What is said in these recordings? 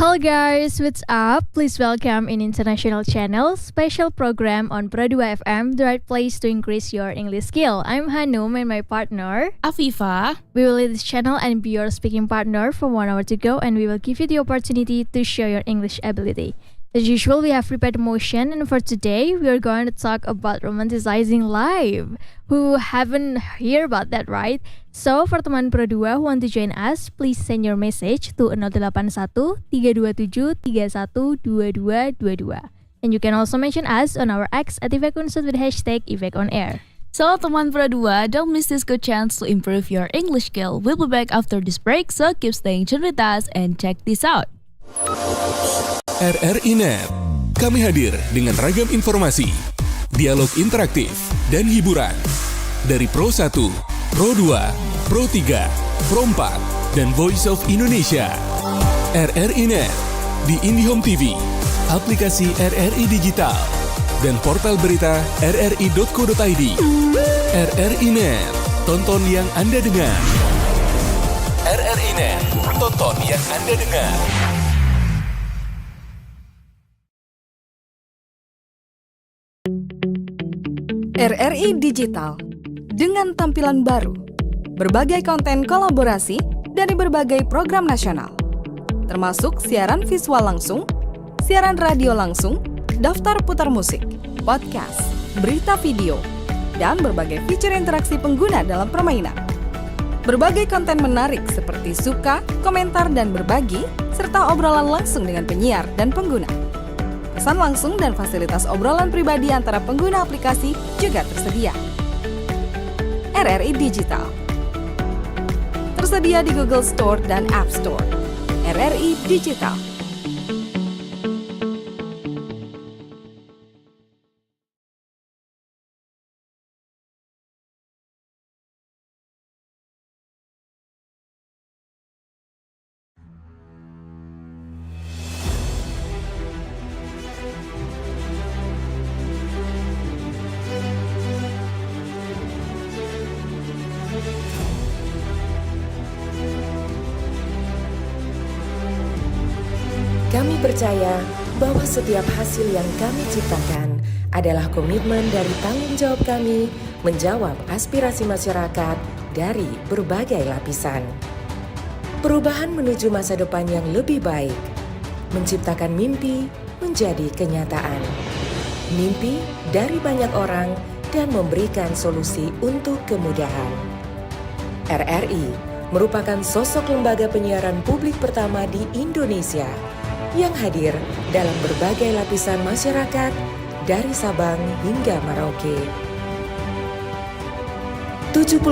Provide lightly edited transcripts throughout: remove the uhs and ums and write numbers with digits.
Hello guys, what's up? Please welcome in International Channel special program on Produser FM, the right place to increase your English skill. I'm Hanum and my partner Afifah. We will lead this channel and be your speaking partner for 1 hour to go, and we will give you the opportunity to show your English ability. As usual, we have prepared a motion, and for today, we are going to talk about romanticizing live. Who haven't heard about that, right? So, for teman Pro 2 who want to join us, please send your message to 081 327 312222. And you can also mention us on our X at Effect Unsud with hashtag Effect On Air. So, teman Pro 2, don't miss this good chance to improve your English skill. We'll be back after this break, so keep staying tuned with us and check this out. RRI Net, kami hadir dengan ragam informasi, dialog interaktif, dan hiburan. Dari Pro 1, Pro 2, Pro 3, Pro 4, dan Voice of Indonesia. RRI Net, di IndiHome TV, aplikasi RRI Digital, dan portal berita rri.co.id. RRI Net, tonton yang Anda dengar. RRI Net, tonton yang Anda dengar. RRI Digital, dengan tampilan baru, berbagai konten kolaborasi dari berbagai program nasional, termasuk siaran visual langsung, siaran radio langsung, daftar putar musik, podcast, berita video, dan berbagai fitur interaksi pengguna dalam permainan. Berbagai konten menarik seperti suka, komentar, dan berbagi, serta obrolan langsung dengan penyiar dan pengguna. Pesan langsung dan fasilitas obrolan pribadi antara pengguna aplikasi juga tersedia. RRI Digital tersedia di Google Store dan App Store. RRI Digital. Kami percaya bahwa setiap hasil yang kami ciptakan adalah komitmen dari tanggung jawab kami menjawab aspirasi masyarakat dari berbagai lapisan. Perubahan menuju masa depan yang lebih baik, menciptakan mimpi menjadi kenyataan. Mimpi dari banyak orang dan memberikan solusi untuk kemudahan. RRI merupakan sosok lembaga penyiaran publik pertama di Indonesia yang hadir dalam berbagai lapisan masyarakat dari Sabang hingga Merauke. 78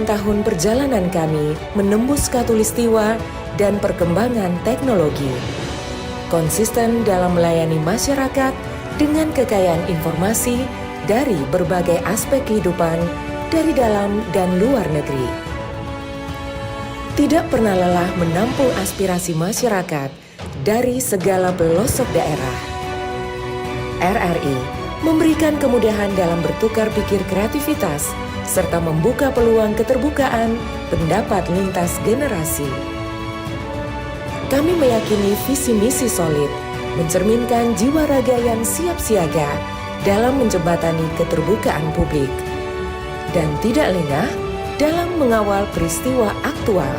tahun perjalanan kami menembus khatulistiwa dan perkembangan teknologi. Konsisten dalam melayani masyarakat dengan kekayaan informasi dari berbagai aspek kehidupan dari dalam dan luar negeri. Tidak pernah lelah menampung aspirasi masyarakat dari segala pelosok daerah. RRI memberikan kemudahan dalam bertukar pikir kreativitas serta membuka peluang keterbukaan pendapat lintas generasi. Kami meyakini visi misi solid, mencerminkan jiwa raga yang siap siaga dalam menjembatani keterbukaan publik, dan tidak lengah dalam mengawal peristiwa aktual.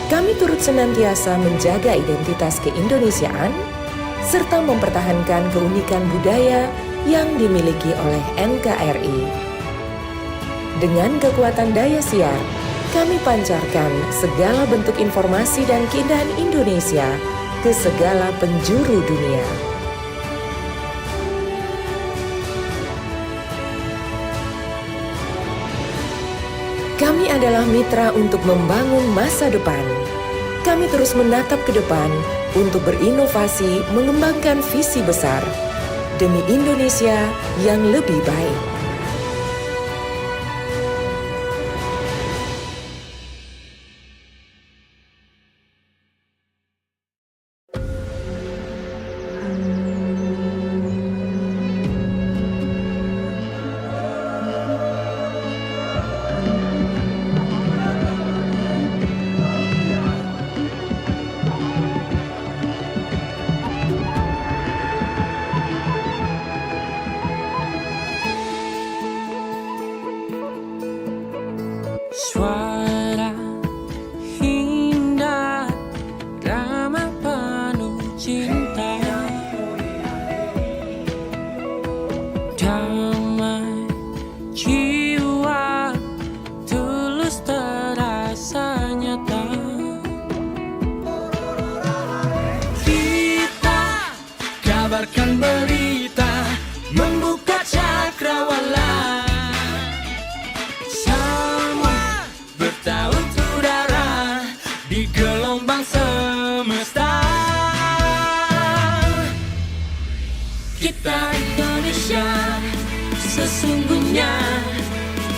Kami turut senantiasa menjaga identitas keindonesiaan serta mempertahankan keunikan budaya yang dimiliki oleh NKRI. Dengan kekuatan daya siar, kami pancarkan segala bentuk informasi dan keindahan Indonesia ke segala penjuru dunia. Kami adalah mitra untuk membangun masa depan. Kami terus menatap ke depan untuk berinovasi, mengembangkan visi besar demi Indonesia yang lebih baik. sesungguhnya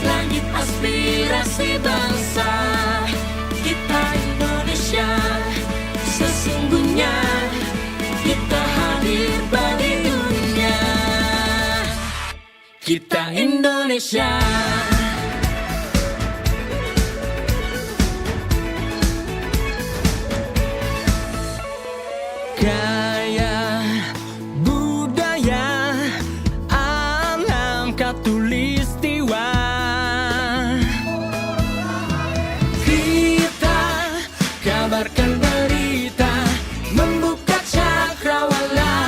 langit aspirasi bangsa kita Indonesia. Sesungguhnya kita hadir bagi dunia. Kita Indonesia. Gaya budaya alam katulistiwa. Kita kabarkan berita, membuka cakrawala.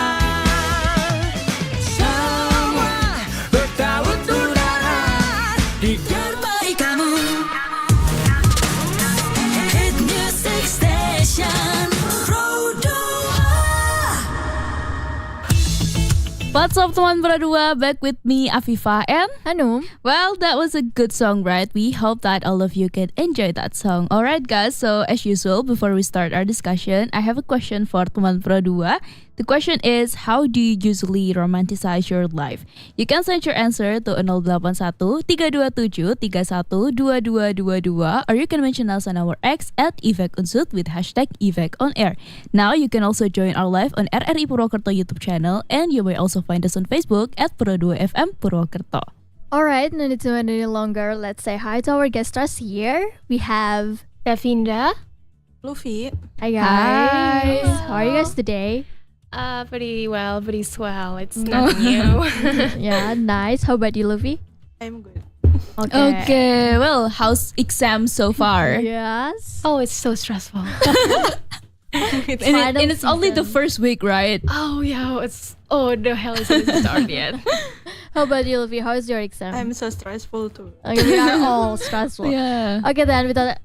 Semua bertaut udara di gerbang kamu. Hit Music Station What's up teman Pro2, back with me Afifah and Hanum. well, that was a good song, right? We hope that all of you can enjoy that song. Alright guys, so as usual, before we start our discussion, I have a question for teman Pro2. The question is, how do you usually romanticize your life? You can send your answer to 081 327 312222, or you can mention us on our X at @evekunsut with hashtag #EvecOnAir. Now you can also join our live on RRI Purwokerto YouTube channel, and you may also find us on Facebook at Pro2FM Purwokerto. Alright, no need to wait any longer. Let's say hi to our guest stars here. We have Davinda. Lufi. Hi guys. Hi. How are you guys today? Pretty well, pretty swell. It's nothing new. Yeah, nice. How about you, Lufi? I'm good. Okay, well, how's exam so far? Yes. Oh, it's so stressful. And it's only the first week, right? Oh yeah, the hell isn't start yet. How about you, Lufi? How's your exam? I'm so stressful too. Okay, we are all stressful. Yeah. Okay, then without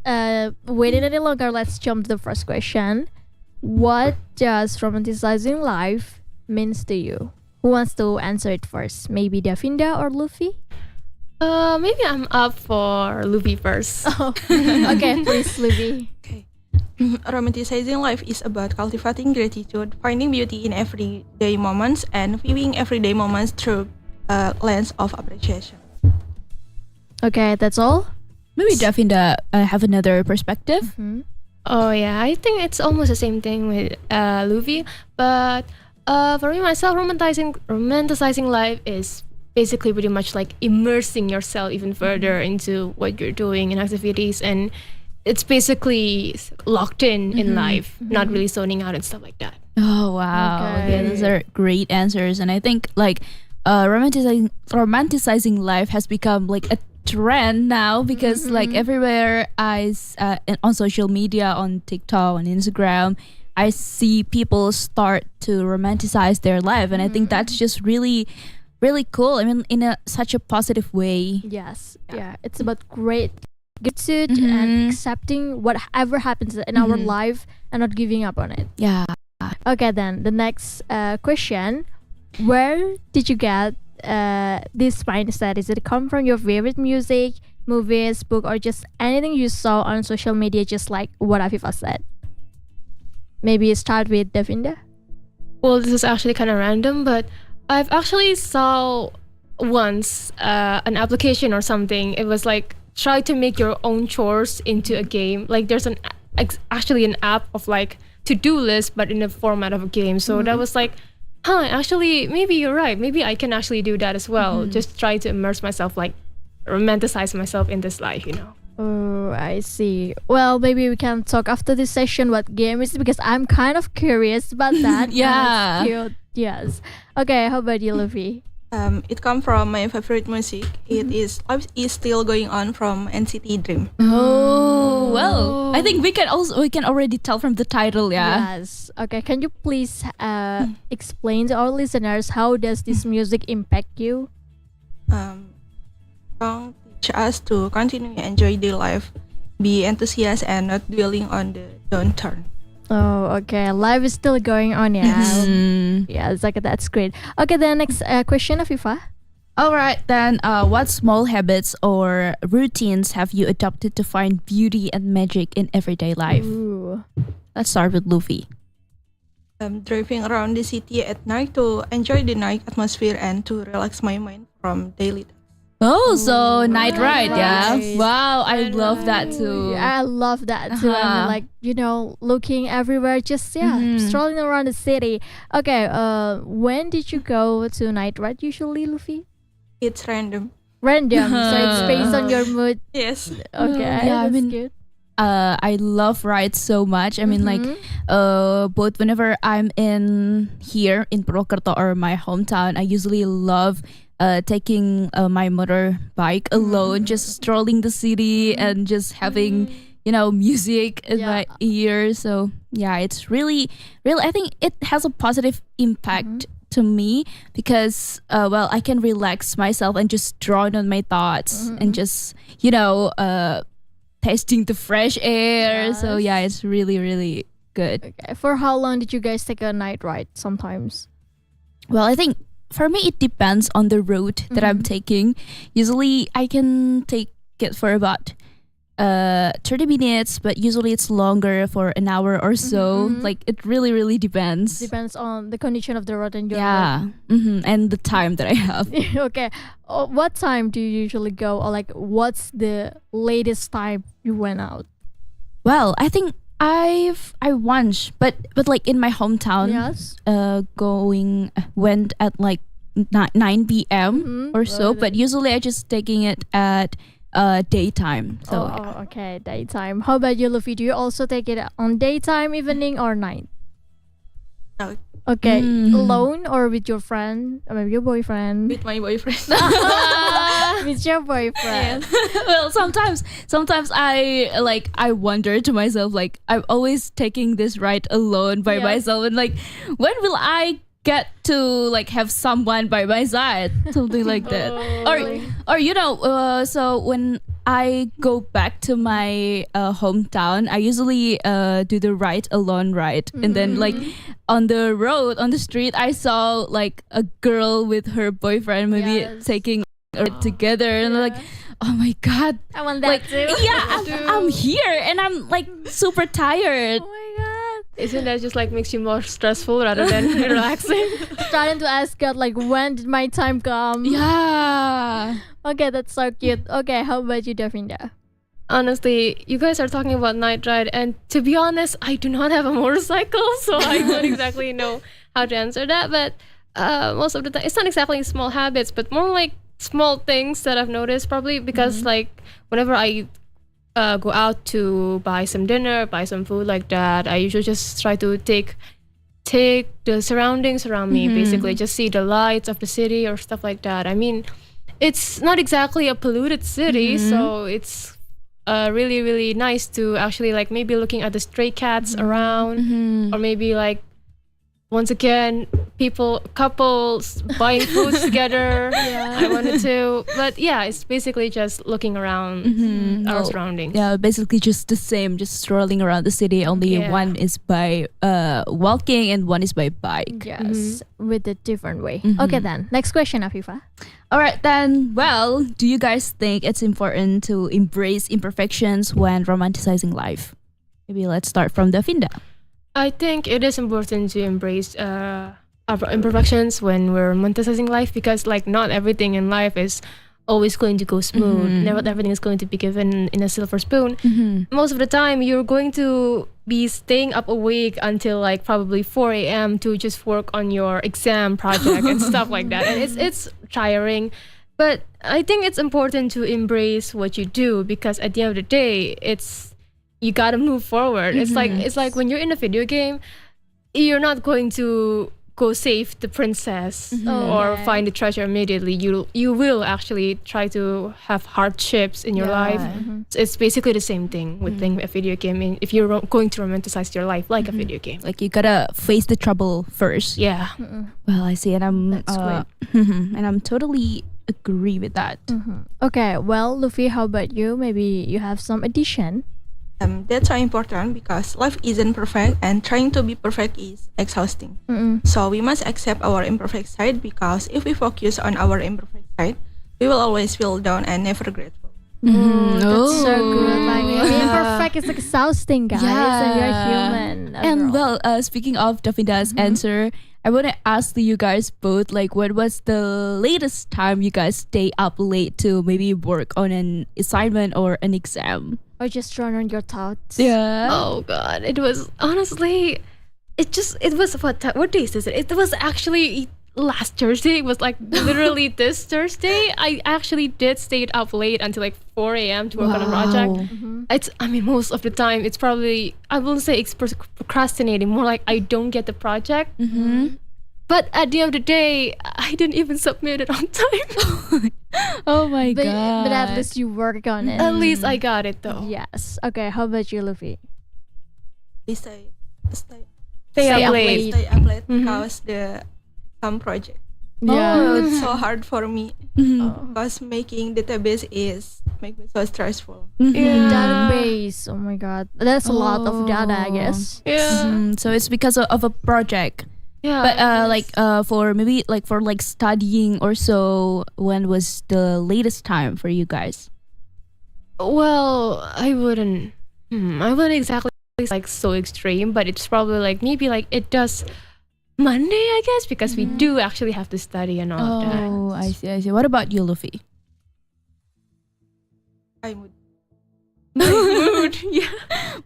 waiting any longer, let's jump to the first question. What does romanticizing life means to you? Who wants to answer it first? Maybe Davinda or Lufi? Maybe I'm up for Lufi first. Oh, okay, please, Lufi. Romanticizing life is about cultivating gratitude, finding beauty in everyday moments, and viewing everyday moments through a lens of appreciation. Okay, that's all? Maybe Davinda have another perspective. Hmm? Oh yeah, I think it's almost the same thing with Lufi, but for me myself, romanticizing life is basically pretty much like immersing yourself even further into what you're doing and activities, and it's basically locked in life, not really zoning out and stuff like that. Oh wow! Okay. Okay, those are great answers, and I think like romanticizing life has become like a trend now because like everywhere on social media, on TikTok, on Instagram, I see people start to romanticize their life, and I think that's just really, really cool. I mean, in such a positive way. Yes. Yeah. It's about great gratitude and accepting whatever happens in our life and not giving up on it. Yeah. Okay, then the next question. Where did you get this mindset? Is it come from your favorite music, movies, book, or just anything you saw on social media, just like what Afifah said? Maybe start with Davinda. Well, this is actually kind of random, but I've actually saw once an application or something. It was like try to make your own chores into a game. Like there's actually an app of like to-do list, but in the format of a game. So that was like, actually, maybe you're right. Maybe I can actually do that as well. Just try to immerse myself, like romanticize myself in this life, you know. Oh, I see. Well, maybe we can talk after this session what game is, because I'm kind of curious about that. Yeah. That's cute. Yes. Okay, how about you, Lufi? It comes from my favorite music. It is Life is Still Going On from NCT Dream. Oh well, I think we can already tell from the title, yeah. Yes. Okay, can you please explain to our listeners how does this music impact you? Song teach us to continue to enjoy the life, be enthusiastic, and not dwelling on the downturn. Oh, okay. Life is still going on, yeah. Yeah, it's like that's great. Okay, then next question, Afifah. All right, then what small habits or routines have you adopted to find beauty and magic in everyday life? Ooh. Let's start with Lufi. Driving around the city at night to enjoy the night atmosphere and to relax my mind from daily tasks. Oh, so night ride, yeah. Right. Wow, I love that too. Yeah, I love that too. I mean, like, looking everywhere, just strolling around the city. Okay, when did you go to night ride usually, Luffy? It's random. Random, so it's based on your mood. Yes. Okay, Yeah, I that's mean, good. I love rides so much. I mean, like, both whenever I'm in here in Purwokerto or my hometown, I usually love taking my motorbike alone, just strolling the city and just having music in my ear. So yeah, it's really I think it has a positive impact to me because I can relax myself and just drown on my thoughts and just tasting the fresh air. So yeah, it's really good. Okay, for how long did you guys take a night ride sometimes? Well, I think for me it depends on the route that I'm taking. Usually I can take it for about 30 minutes, but usually it's longer for an hour or so. Like it really depends. Depends on the condition of the road and your and the time that I have. Okay, what time do you usually go, or like what's the latest time you went out? Well, I think I once, but like in my hometown, Yes. went at like 9 p.m. or so. But usually I just taking it at daytime. So Okay, daytime. How about you, Luffy? Do you also take it on daytime, evening, or night? No, Okay, alone or with your friend, or maybe your boyfriend? with my boyfriend. With your boyfriend. well, sometimes I wonder to myself, like I'm always taking this ride alone by myself, and like when will I get to like have someone by my side, something like that. Or so when I go back to my hometown, I usually do the alone ride, and then like on the road, on the street, I saw like a girl with her boyfriend maybe taking it together, and I'm like, oh my god, I want that too. Yeah, I'm here and I'm like super tired. Oh my god. Isn't that just like makes you more stressful rather than relaxing? Trying to ask God, like, when did my time come? Yeah. Okay, that's so cute. Okay, how about you, Davinda? Honestly, you guys are talking about night ride, and to be honest, I do not have a motorcycle, so I don't exactly know how to answer that. But most of the time, it's not exactly small habits, but more like small things that I've noticed, probably because like whenever I go out to buy some dinner, buy some food like that, I usually just try to take the surroundings around me, basically just see the lights of the city or stuff like that. I mean, it's not exactly a polluted city, so it's really nice to actually like maybe looking at the stray cats around, or maybe like once again couples buying foods together. I wanted to, but yeah, it's basically just looking around our surroundings. Yeah, basically just the same, just strolling around the city. Only one is by walking and one is by bike. Yes, with a different way. Okay, then next question, Afifah. All right, then. Well, do you guys think it's important to embrace imperfections when romanticizing life? Maybe let's start from Davinda. I think it is important to embrace our imperfections when we're romanticizing life, because like not everything in life is always going to go smooth. Never everything is going to be given in a silver spoon. Most of the time, you're going to be staying up awake until like probably 4 a.m. to just work on your exam project and stuff like that. And it's tiring. But I think it's important to embrace what you do, because at the end of the day, you gotta move forward. It's like when you're in a video game, you're not going to go save the princess or find the treasure immediately. You will actually try to have hardships in your life. It's basically the same thing with playing a video game. And if you're going to romanticize your life like a video game, Like you gotta face the trouble first. yeah. Well, I see, and I'm and I'm totally agree with that. Okay, well, Luffy, how about you? Maybe you have some addition. That's so important because life isn't perfect and trying to be perfect is exhausting. So we must accept our imperfect side, because if we focus on our imperfect side, we will always feel down and never grateful. That's so good. Like being perfect is exhausting, guys, and you're human. And well, speaking of Davinda's answer, I want to ask you guys both, like, what was the latest time you guys stay up late to maybe work on an assignment or an exam? Or just run on your thoughts. Yeah. Oh God, it was honestly, it was what day is this? It was actually last Thursday. It was like literally this Thursday. I actually did stay up late until like 4 a.m. to work on a project. Most of the time it's probably, I wouldn't say it's procrastinating, more like I don't get the project. But at the end of the day, I didn't even submit it on time. Oh my god. But at least you work on it. At least I got it though. Yes. Okay, how about you, Lufi? We stay Stay up up late. late. because the exam project. Yeah. It's so hard for me because making database make me so stressful. Database. Oh my god. That's a lot of data, I guess. Yeah. So it's because of a project. Yeah. But for maybe like for like studying or so, when was the latest time for you guys? Well, I wouldn't exactly say like so extreme, but it's probably like maybe like it does Monday, I guess, because we do actually have to study and all of that. Oh, I see. What about you, Lufi? I would. Mood. Yeah.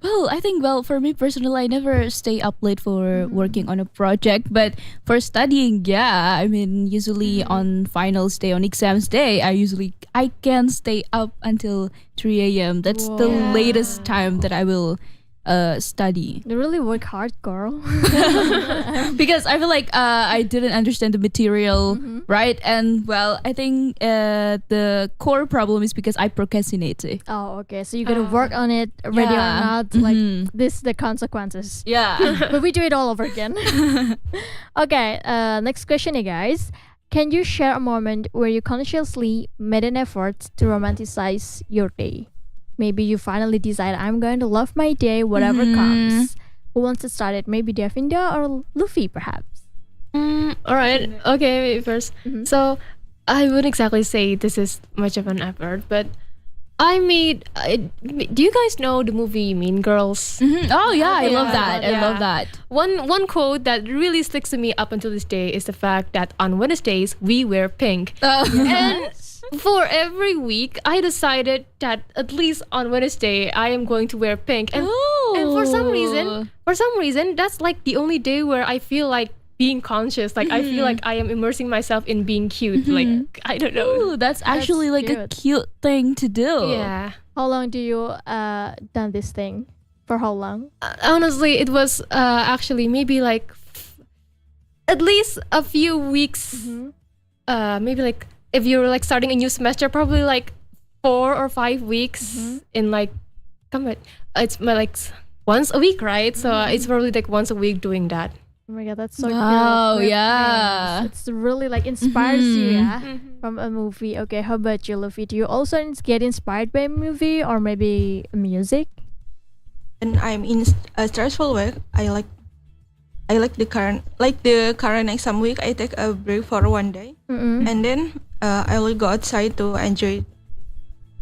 Well, I think, for me personally, I never stay up late for working on a project, but for studying, yeah, I mean, usually on finals day, on exams day, I can stay up until 3 a.m. That's the latest time that I will study. You really work hard, girl. Because I feel like I didn't understand the material, right? And I think the core problem is because I procrastinated. Oh, okay. So you're gonna work on it, ready or not. Like this is the consequences. Yeah. But we do it all over again. Okay. Next question, you guys. Can you share a moment where you consciously made an effort to romanticize your day? Maybe you finally decide, I'm going to love my day, whatever comes. Who wants to start it? Maybe Davinda or Lufi, perhaps. All right. Okay, maybe first. So I wouldn't exactly say this is much of an effort, but I made. Do you guys know the movie Mean Girls? Oh yeah, I love that. I Yeah. love that. One quote that really sticks to me up until this day is the fact that on Wednesdays we wear pink. And for every week, I decided that at least on Wednesday I am going to wear pink. And for some reason, that's like the only day where I feel like being conscious. Like I feel like I am immersing myself in being cute. Like I don't know. Ooh, that's actually like a cute thing to do. Yeah. How long do you done this thing? For how long? Honestly, it was actually maybe like at least a few weeks. Maybe like if you're like starting a new semester, probably like 4 or 5 weeks in like, it's like once a week, right? So it's probably like once a week doing that. Oh my god, that's so Wow, cute. yeah. It's really like inspires you, from a movie. Okay, how about you, Lufi? Do you also get inspired by a movie or maybe music? When I'm in a stressful week, I like the current exam week. I take a break for one day, and then I will go outside to enjoy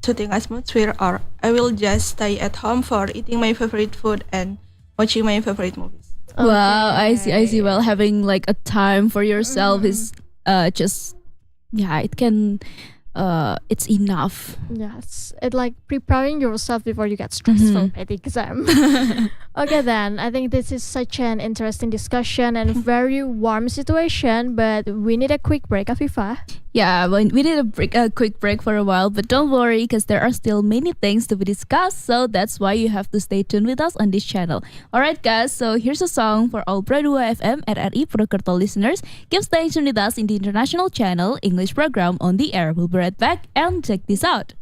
shooting atmosphere, or I will just stay at home for eating my favorite food and watching my favorite movies. Wow, I see. Well, having like a time for yourself is just it can it's enough. Yes, it's like preparing yourself before you get stressful at the exam. Okay, then I think this is such an interesting discussion and very warm situation, but we need a quick break, Afifah. Yeah, well, we need a quick break for a while, but don't worry because there are still many things to be discussed, so that's why you have to stay tuned with us on this channel. Alright guys, so here's a song for all Pro2 FM RRI PURWOKERTO listeners. Keep staying tuned with us in the international channel English program on the air. We'll be right back and check this out.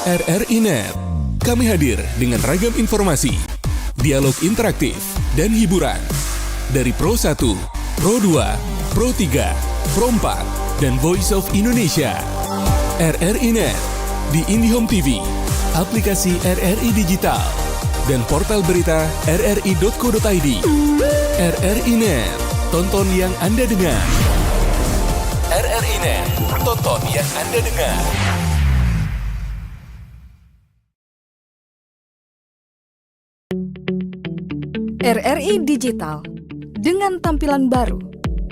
RRI Net, kami hadir dengan ragam informasi, dialog interaktif, dan hiburan. Dari Pro 1, Pro 2, Pro 3, Pro 4, dan Voice of Indonesia. RRI Net, di IndiHome TV, aplikasi RRI Digital, dan portal berita rri.co.id. RRI Net, tonton yang Anda dengar. RRI Net, tonton yang Anda dengar. RRI Digital. dengan tampilan baru,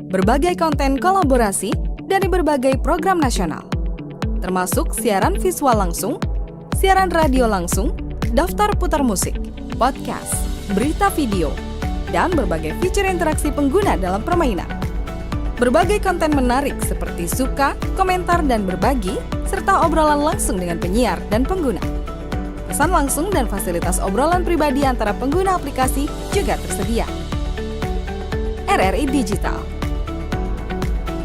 berbagai konten kolaborasi dari berbagai program nasional, termasuk siaran visual langsung, siaran radio langsung, daftar putar musik, podcast, berita video, dan berbagai fitur interaksi pengguna dalam permainan. Berbagai konten menarik seperti suka, komentar, dan berbagi, serta obrolan langsung dengan penyiar dan pengguna. Pesan langsung dan fasilitas obrolan pribadi antara pengguna aplikasi juga tersedia. RRI Digital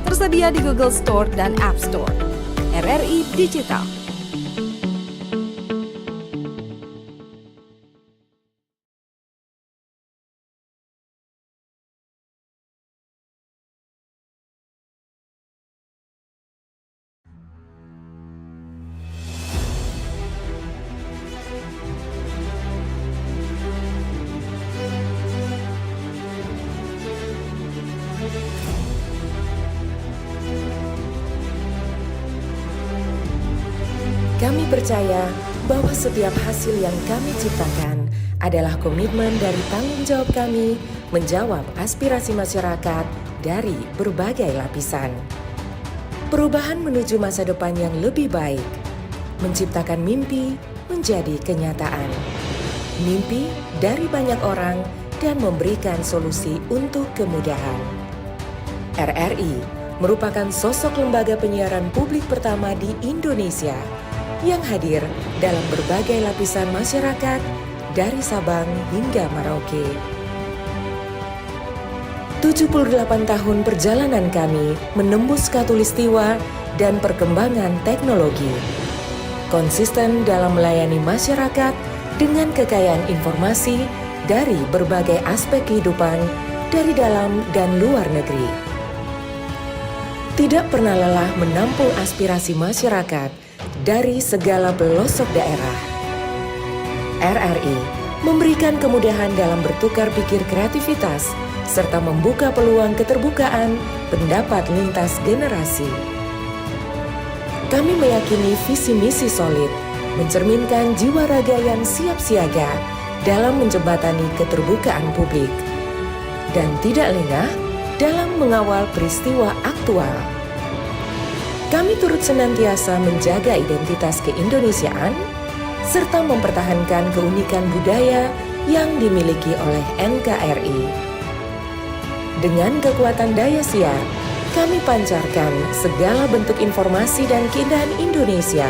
tersedia di Google Store dan App Store. RRI Digital. Kami percaya bahwa setiap hasil yang kami ciptakan adalah komitmen dari tanggung jawab kami menjawab aspirasi masyarakat dari berbagai lapisan. Perubahan menuju masa depan yang lebih baik, menciptakan mimpi menjadi kenyataan. Mimpi dari banyak orang dan memberikan solusi untuk kemudahan. RRI merupakan sosok lembaga penyiaran publik pertama di Indonesia yang hadir dalam berbagai lapisan masyarakat dari Sabang hingga Merauke. 78 tahun perjalanan kami menembus khatulistiwa dan perkembangan teknologi. Konsisten dalam melayani masyarakat dengan kekayaan informasi dari berbagai aspek kehidupan dari dalam dan luar negeri. Tidak pernah lelah menampung aspirasi masyarakat dari segala pelosok daerah. RRI memberikan kemudahan dalam bertukar pikir kreativitas serta membuka peluang keterbukaan pendapat lintas generasi. Kami meyakini visi misi solid, mencerminkan jiwa raga yang siap siaga dalam menjembatani keterbukaan publik, dan tidak lengah dalam mengawal peristiwa aktual. Kami turut senantiasa menjaga identitas keindonesiaan serta mempertahankan keunikan budaya yang dimiliki oleh NKRI. Dengan kekuatan daya siar, kami pancarkan segala bentuk informasi dan keindahan Indonesia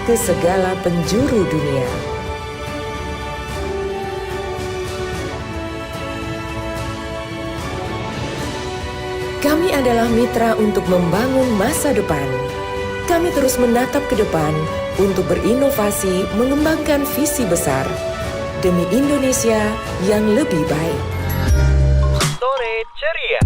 ke segala penjuru dunia. Kami adalah mitra untuk membangun masa depan. Kami terus menatap ke depan untuk berinovasi, mengembangkan visi besar demi Indonesia yang lebih baik. Sore ceria.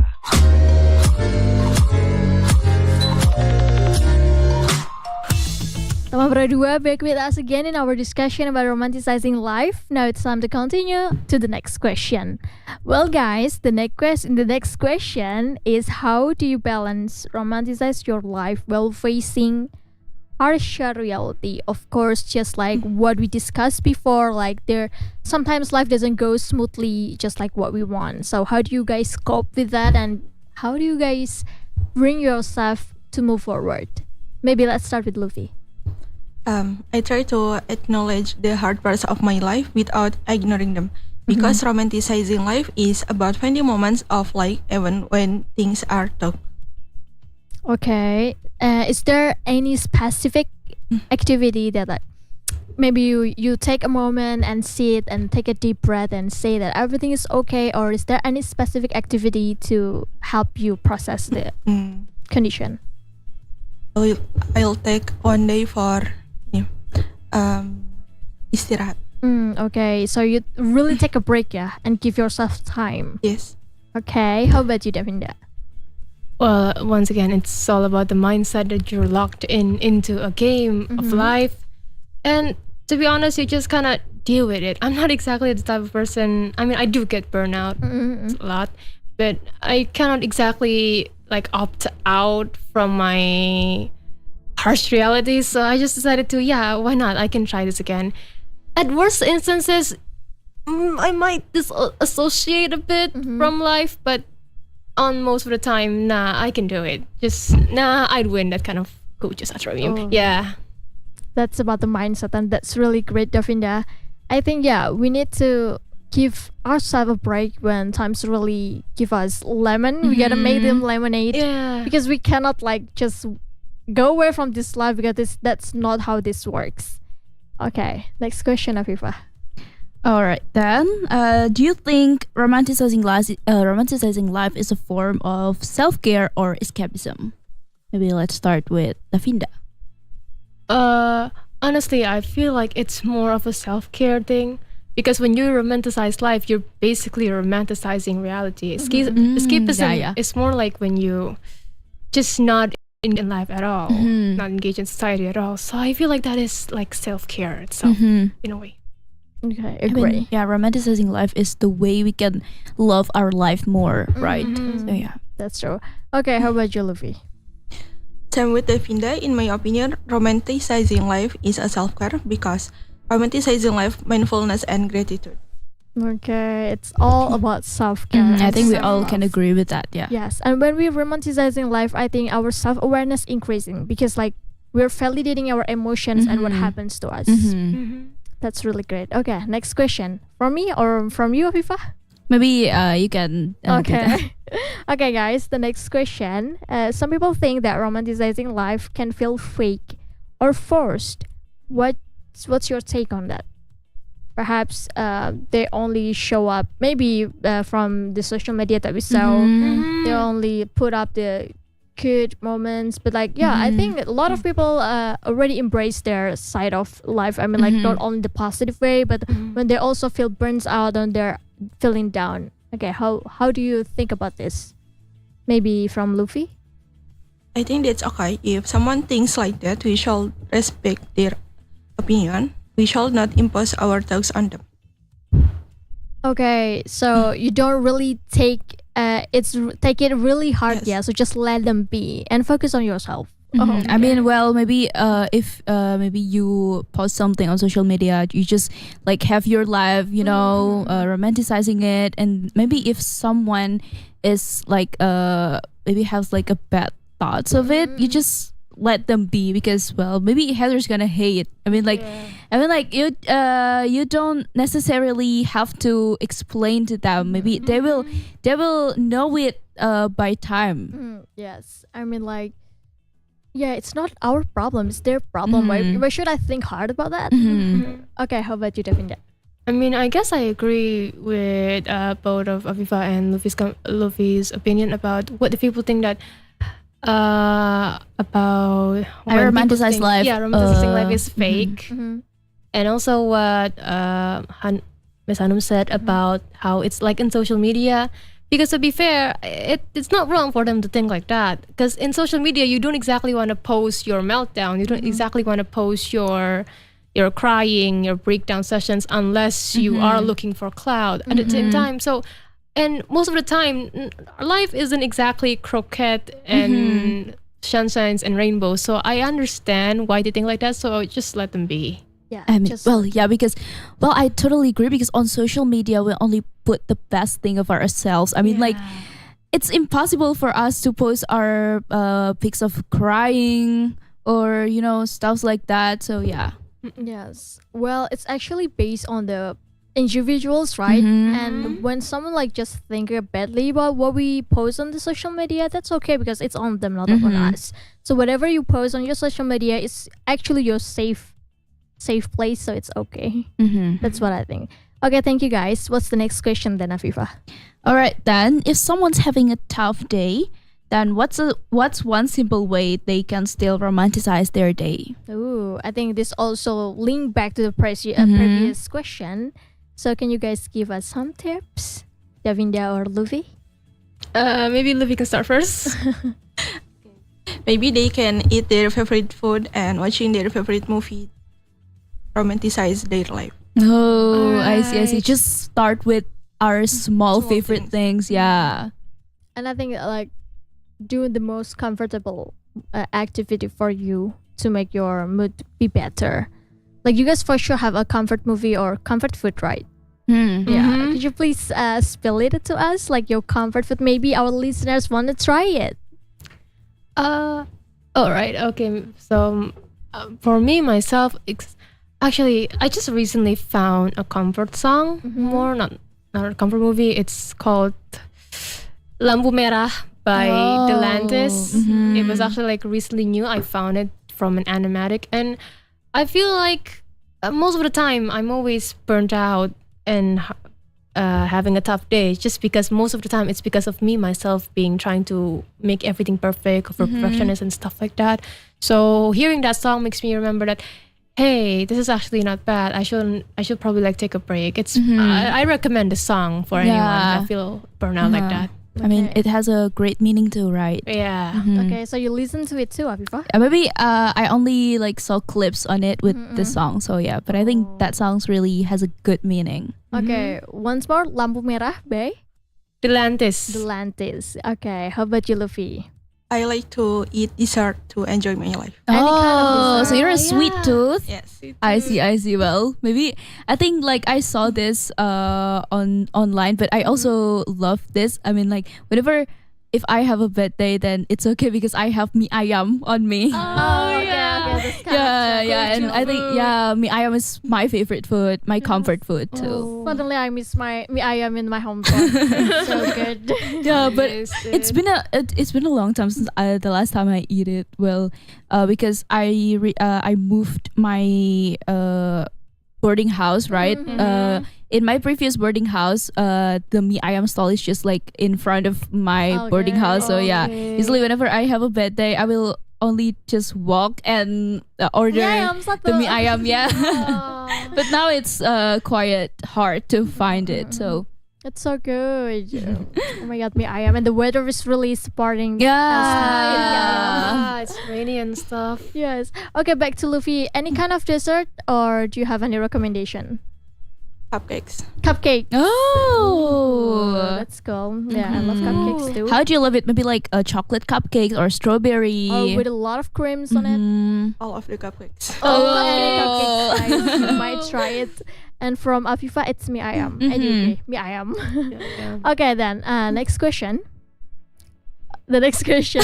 Tema Produser back with us again in our discussion about romanticizing life. Now it's time to continue to the next question. Well, guys, the next question is, how do you balance romanticize your life while facing harsher reality? Of course, just like what we discussed before, like sometimes life doesn't go smoothly just like what we want. So how do you guys cope with that, and how do you guys bring yourself to move forward? Maybe let's start with Lufi. I try to acknowledge the hard parts of my life without ignoring them, because romanticizing life is about finding moments of light even when things are tough. Okay. Is there any specific activity that maybe you take a moment and sit and take a deep breath and say that everything is okay, or is there any specific activity to help you process the condition? I'll take one day for istirahat. Okay, so you really take a break, yeah, and give yourself time. Yes. Okay, how about you, Davinda? Well, once again, it's all about the mindset that you're locked into a game of life. And to be honest, you just kind of deal with it. I'm not exactly the type of person, I mean, I do get burnout a lot, but I cannot exactly like opt out from my harsh reality. So I just decided to, why not? I can try this again. At worst instances, I might disassociate a bit from life, but on most of the time, nah, I can do it. Just nah, I'd win that kind of coaches at Rome. Yeah. That's about the mindset, and that's really great, Davinda. I think we need to give ourselves a break when times really give us lemon. We gotta make them lemonade. Yeah. Because we cannot like just go away from this life because that's not how this works. Okay, next question, Afifah. All right, then. Do you think romanticizing life is a form of self-care or escapism? Maybe let's start with Davinda. Honestly, I feel like it's more of a self-care thing, because when you romanticize life, you're basically romanticizing reality. Escapism is more like when you just not in life at all, not engaged in society at all. So I feel like that is like self-care itself in a way. Okay, agree. Romanticizing life is the way we can love our life more, right? So That's true. Okay, how about you, Lufi? Same with Davinda. In my opinion, romanticizing life is a self-care because romanticizing life, mindfulness, and gratitude. Okay, it's all about self-care. I think we all can agree with that. Yeah. Yes, and when we're romanticizing life, I think our self-awareness increasing because like we're validating our emotions and what happens to us. That's really great. Okay, next question. From me or from you, Afifah? Maybe you can. Okay. Okay, guys. The next question. Some people think that romanticizing life can feel fake or forced. What's your take on that? Perhaps they only show up maybe from the social media that we saw. They only put up the good moments, but like I think a lot of people already embrace their side of life. I mean, like not only the positive way, but when they also feel burnt out and they're feeling down. Okay, how do you think about this? Maybe from Lufi? I think that's okay. If someone thinks like that, we should respect their opinion. We should not impose our thoughts on them. Okay, so you don't really take it really hard, so just let them be and focus on yourself. I mean, well, maybe if maybe you post something on social media, you just like have your life, romanticizing it, and maybe if someone is like maybe has like a bad thoughts of it, you just let them be, because well, maybe haters gonna hate. I mean like you don't necessarily have to explain to them. Maybe they will know it by time. Yes, I mean like it's not our problem, it's their problem. Why should I think hard about that? Okay, how about you, Davinda? I mean, I guess I agree with both of Afifah and Lufi's opinion about what the people think that about romanticize life. Yeah, romanticizing life is fake. And also what Ms. Hanum said about how it's like in social media. Because to be fair, it's not wrong for them to think like that. Because in social media, you don't exactly want to post your meltdown. You don't exactly want to post your crying, your breakdown sessions, unless you are looking for clout at the same time. So, and most of the time, life isn't exactly croquette and sunshines and rainbows. So I understand why they think like that. So just let them be. Yeah. I mean, because I totally agree, because on social media we only put the best thing of ourselves. I mean, like it's impossible for us to post our pics of crying or stuff like that. So yes. Well, it's actually based on the individuals, right? And when someone like just think badly about what we post on the social media, that's okay, because it's on them, not on us. So whatever you post on your social media is actually your safe place, so it's okay. That's what I think. Okay, thank you guys. What's the next question then, Afifah? All right, then if someone's having a tough day, then what's one simple way they can still romanticize their day? Ooh, I think this also link back to the previous question. So can you guys give us some tips, Davinda or Lufi? Maybe Lufi can start first. Maybe they can eat their favorite food and watching their favorite movie. Romanticize their life. Oh, I see. Just start with our small favorite things. Yeah. And I think like doing the most comfortable activity for you to make your mood be better. Like you guys for sure have a comfort movie or comfort food, right? Yeah. Could you please spill it to us, like your comfort food? Maybe our listeners want to try it. All right. Okay. So, for me myself, actually, I just recently found a comfort song. More not a comfort movie. It's called Lampu Merah by Delantis. It was actually like recently new. I found it from an animatic, and I feel like most of the time I'm always burnt out and having a tough day, just because most of the time it's because of me myself being trying to make everything perfect, for perfectionist and stuff like that. So hearing that song makes me remember that, hey, this is actually not bad. I should probably like take a break. It's I recommend the song for anyone that feel burnout like that. I mean, it has a great meaning too, right? Yeah. Okay, so you listen to it too, Afifah? Maybe I only like saw clips on it with the song, so yeah. But I think that songs really has a good meaning. Okay, once more, Lampu Merah by Delantis. Okay, how about you, Lufi? I like to eat dessert to enjoy my life. Any kind of Oh, dessert. so you're a sweet tooth? Yes. I see. Well, maybe I think like I saw this online, but I also love this. I mean, like whenever if I have a bad day, then it's okay because I have mie ayam on me. Yeah, and I think mie ayam is my favorite food, my comfort food too. Suddenly I miss my mie ayam in my hometown. It's so good. Yeah, but it's been a long time since the last time I eat it. Well, because I moved my boarding house, right? In my previous boarding house, the mie ayam stall is just like in front of my boarding house. So yeah, usually whenever I have a bad day, I will only just walk and order the mie ayam. Yeah, but now it's quite hard to find it. So it's so good. Oh my god, mie ayam, and the weather is really supporting. Yeah, it's rainy and stuff. Yes. Okay, back to Luffy. Any kind of dessert, or do you have any recommendation? Cupcakes. Cupcake. Oh, that's cool. Yeah, I love cupcakes too. How do you love it? Maybe like a chocolate cupcake or strawberry. With a lot of creams on it. All of the cupcakes. Any cupcakes, nice. You might try it. And from Afifah, it's mie ayam. Anyway, mie ayam. Okay, then next question. The next question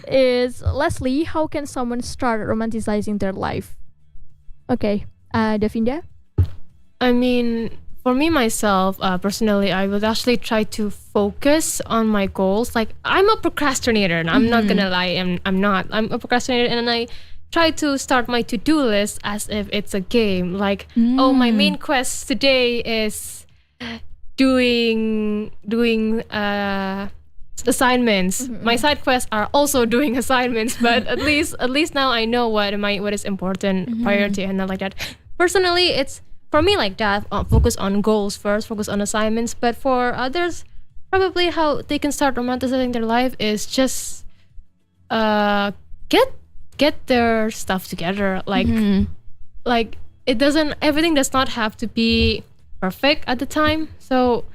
is, Leslie, how can someone start romanticizing their life? Okay, Davinda? I mean, for me myself, personally, I would actually try to focus on my goals. Like, I'm a procrastinator, and I'm not gonna lie, I'm not. I'm a procrastinator, and I try to start my to-do list as if it's a game. Like, oh, my main quest today is doing assignments. My side quests are also doing assignments, but at least now I know what is important, priority, and not like that. Personally, it's for me like that. Focus on goals first, focus on assignments. But for others, probably how they can start romanticizing their life is just get their stuff together. Like everything does not have to be perfect at the time. So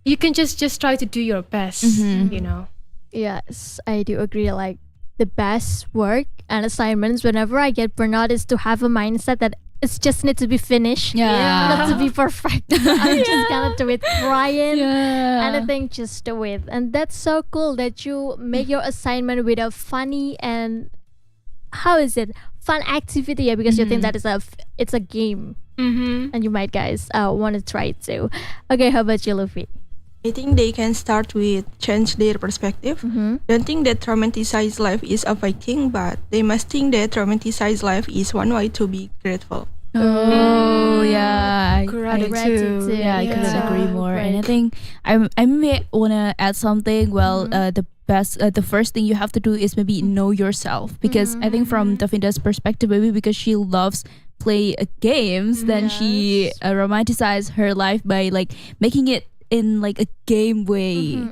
you can just try to do your best, you know. Yes, I do agree. Like, the best work and assignments whenever I get burnout is to have a mindset that it's just need to be finished, not to be perfect. I'm just gonna do it, crying, anything, just do it. And that's so cool that you make your assignment with a funny and fun activity, because you think that it's a game, and you might guys want to try it too. Okay, how about you, Luffy? I think they can start with change their perspective. Don't think that romanticized life is a fighting, but they must think that romanticized life is one way to be grateful. Oh yeah, Gratitude. I couldn't agree more. And I think I may wanna add something. Well, the first thing you have to do is maybe know yourself, because I think from Davinda's perspective, maybe because she loves play games, then she romanticized her life by like making it in like a game way.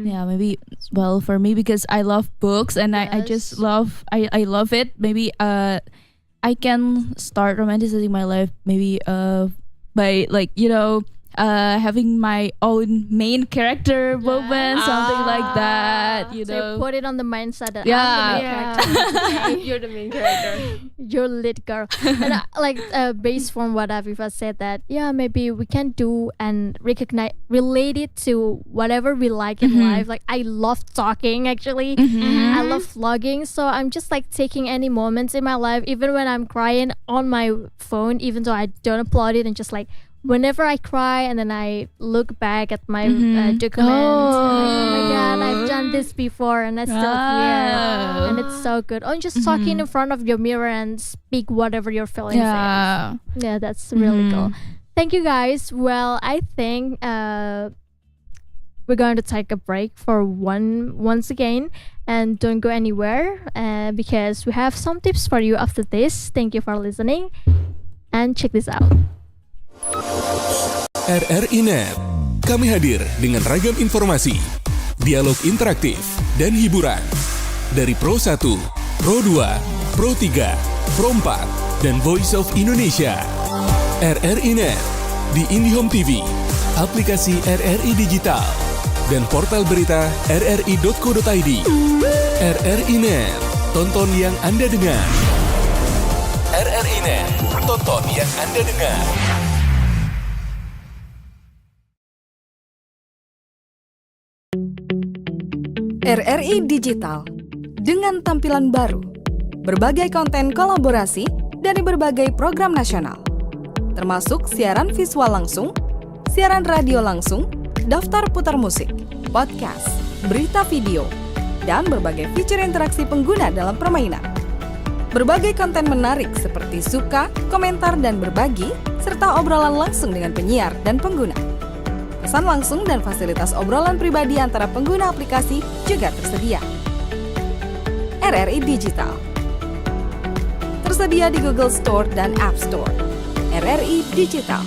Yeah, maybe, well, for me, because I love books and I just love I love it. Maybe I can start romanticizing my life maybe by like, you know, having my own main character moment, something like that. You So know, you put it on the mindset that Yeah. I'm the main character. You're the main character. You're lead girl. And based from what Afifah said, that maybe we can do and recognize, relate it to whatever we like in life. Like I love talking actually. I love vlogging, so I'm just like taking any moments in my life, even when I'm crying on my phone, even though I don't upload it, and just like whenever I cry and then I look back at my documents, oh my god, I've done this before and I still here, and it's so good. Or just talking in front of your mirror and speak whatever your feelings is. Yeah, that's really cool. Thank you guys. Well, I think we're going to take a break for once again, and don't go anywhere because we have some tips for you after this. Thank you for listening, and check this out. RRI Net, kami hadir dengan ragam informasi, dialog interaktif, dan hiburan. Dari Pro 1, Pro 2, Pro 3, Pro 4, dan Voice of Indonesia. RRI Net, di IndiHome TV, aplikasi RRI Digital, dan portal berita rri.co.id. RRI Net, tonton yang Anda dengar. RRI Net, tonton yang Anda dengar. RRI Digital dengan tampilan baru, berbagai konten kolaborasi dari berbagai program nasional, termasuk siaran visual langsung, siaran radio langsung, daftar putar musik, podcast, berita video, dan berbagai fitur interaksi pengguna dalam permainan. Berbagai konten menarik seperti suka, komentar, dan berbagi, serta obrolan langsung dengan penyiar dan pengguna. Pesan langsung dan fasilitas obrolan pribadi antara pengguna aplikasi juga tersedia. RRI Digital tersedia di Google Store dan App Store. RRI Digital.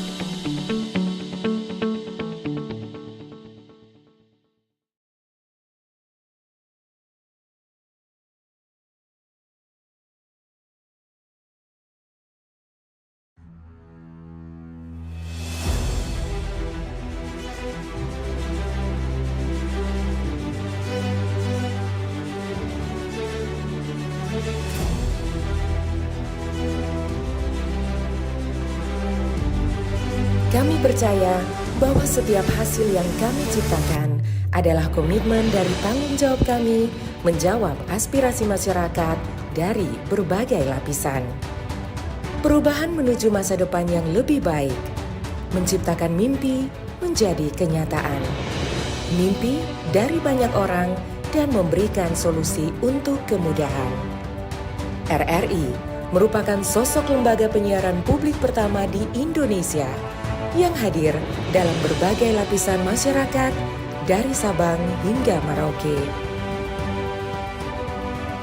Kami percaya bahwa setiap hasil yang kami ciptakan adalah komitmen dari tanggung jawab kami menjawab aspirasi masyarakat dari berbagai lapisan. Perubahan menuju masa depan yang lebih baik, menciptakan mimpi menjadi kenyataan. Mimpi dari banyak orang dan memberikan solusi untuk kemudahan. RRI merupakan sosok lembaga penyiaran publik pertama di Indonesia yang hadir dalam berbagai lapisan masyarakat dari Sabang hingga Merauke.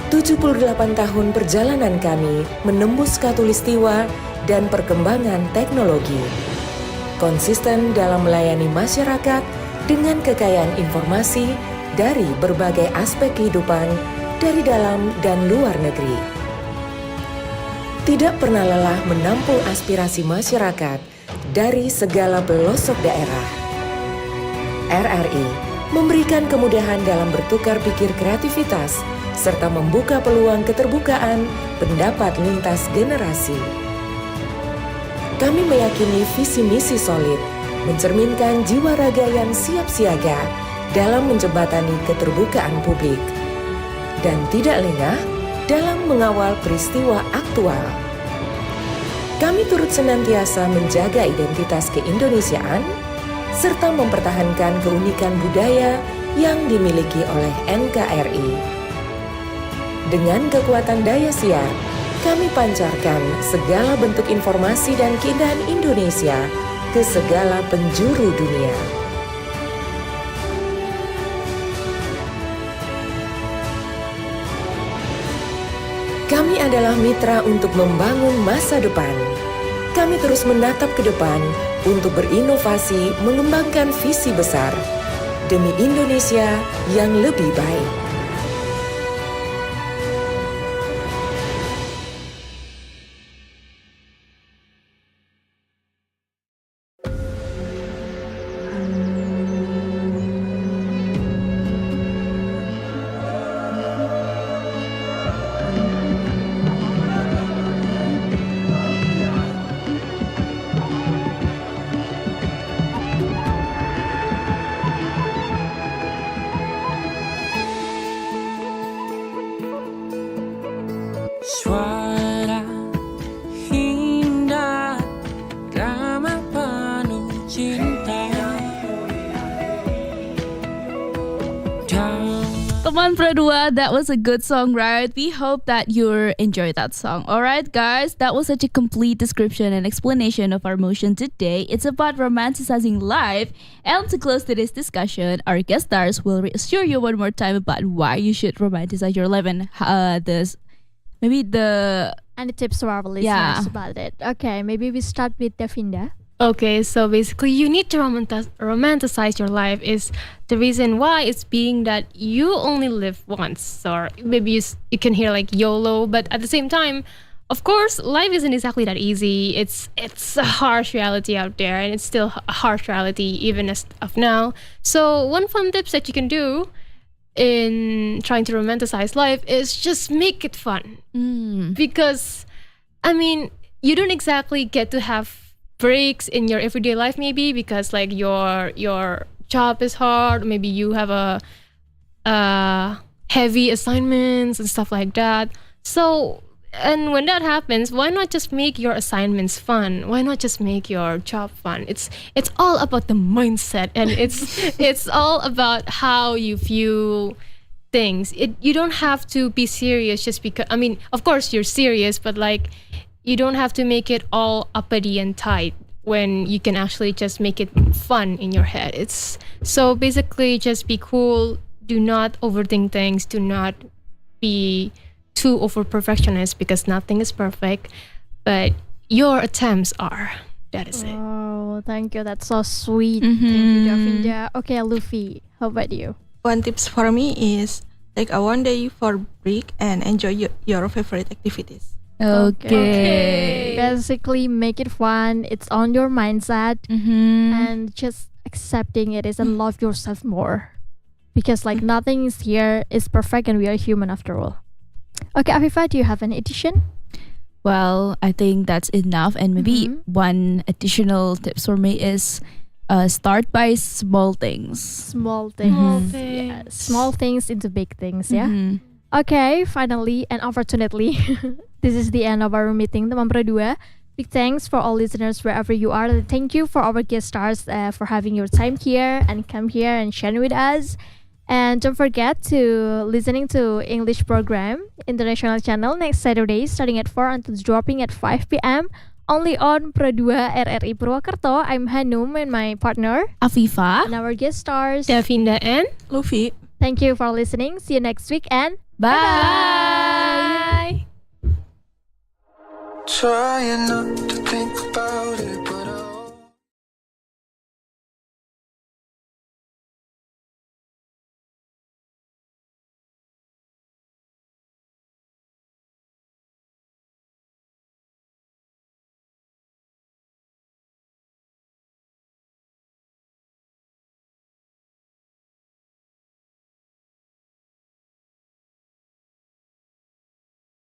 78 tahun perjalanan kami menembus khatulistiwa dan perkembangan teknologi. Konsisten dalam melayani masyarakat dengan kekayaan informasi dari berbagai aspek kehidupan dari dalam dan luar negeri. Tidak pernah lelah menampung aspirasi masyarakat dari segala pelosok daerah. RRI memberikan kemudahan dalam bertukar pikir kreativitas serta membuka peluang keterbukaan pendapat lintas generasi. Kami meyakini visi misi solid, mencerminkan jiwa raga yang siap siaga dalam menjembatani keterbukaan publik, dan tidak lengah dalam mengawal peristiwa aktual. Kami turut senantiasa menjaga identitas keindonesiaan serta mempertahankan keunikan budaya yang dimiliki oleh NKRI. Dengan kekuatan daya siar, kami pancarkan segala bentuk informasi dan keindahan Indonesia ke segala penjuru dunia. Kami adalah mitra untuk membangun masa depan. Kami terus menatap ke depan untuk berinovasi mengembangkan visi besar demi Indonesia yang lebih baik. Teman Pro2, that was a good song, right? We hope that you enjoyed that song. Alright guys, that was such a complete description and explanation of our motion today. It's about romanticizing life. And to close today's discussion, our guest stars will reassure you one more time about why you should romanticize your life and any tips to our listeners about it. Okay, maybe we start with Davinda. Okay, so basically you need to romanticize your life. Is the reason why it's being that you only live once, or maybe you can hear like YOLO, but at the same time, of course, life isn't exactly that easy. It's a harsh reality out there, and it's still a harsh reality even as of now. So one fun tips that you can do in trying to romanticize life is just make it fun. Because I mean, you don't exactly get to have breaks in your everyday life, maybe because like your job is hard, maybe you have a heavy assignments and stuff like that. So, and when that happens, why not just make your assignments fun? Why not just make your job fun? It's all about the mindset, and it's all about how you view things. You don't have to be serious just because, I mean, of course you're serious, but like you don't have to make it all uppity and tight when you can actually just make it fun in your head. It's so basically just be cool, do not overthink things, do not be too over perfectionist because nothing is perfect, but your attempts are. That is it. Oh, thank you. That's so sweet. Thank you, Davinda. Okay, Lufi, how about you? One tips for me is take a one day for break and enjoy your favorite activities. Okay. Basically, make it fun. It's on your mindset, and just accepting it is and love yourself more, because like nothing is here is perfect, and we are human after all. Okay, Afifah, do you have an addition? Well, I think that's enough, and maybe one additional tips for me is start by small things. Small things. Yeah, small things into big things, yeah? Okay, finally and unfortunately, this is the end of our meeting, Teman Pro2. Big thanks for all listeners wherever you are. And thank you for our guest stars for having your time here and come here and share with us. And don't forget to listening to English program, International Channel, next Saturday starting at 4 until dropping at 5 p.m. only on Pro2 RRI Purwokerto. I'm Hanum and my partner Afifah. and our guest stars Davinda and Lufi. Thank you for listening. See you next week and Bye. Trying not to think about it.